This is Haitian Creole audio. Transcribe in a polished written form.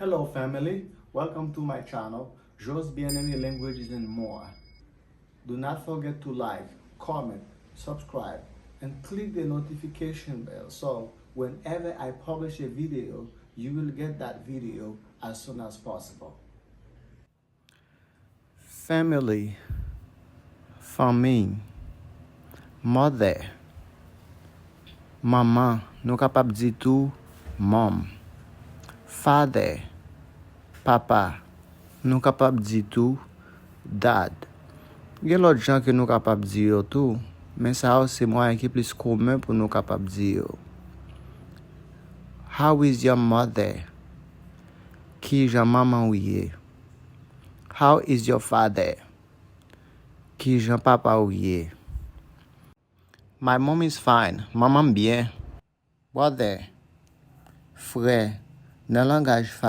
Hello family, welcome to my channel, Just Bien-Aimé Languages and More. Do not forget to like, comment, subscribe, and click the notification bell so whenever I publish a video, you will get that video as soon as possible. Family, fanmi, mother, maman, nou kapap di tou mom. Father, papa, nou kapap di tou dad. Gen lot jan ke nou kapap di yo tou, men sa yo se mwen ki plis komen pou nou kapap di yo. How is your mother? Ki jan maman ou ye? How is your father? Ki jan papa ou ye? My mom is fine. Maman bien. Brother, frère, nan langaj fami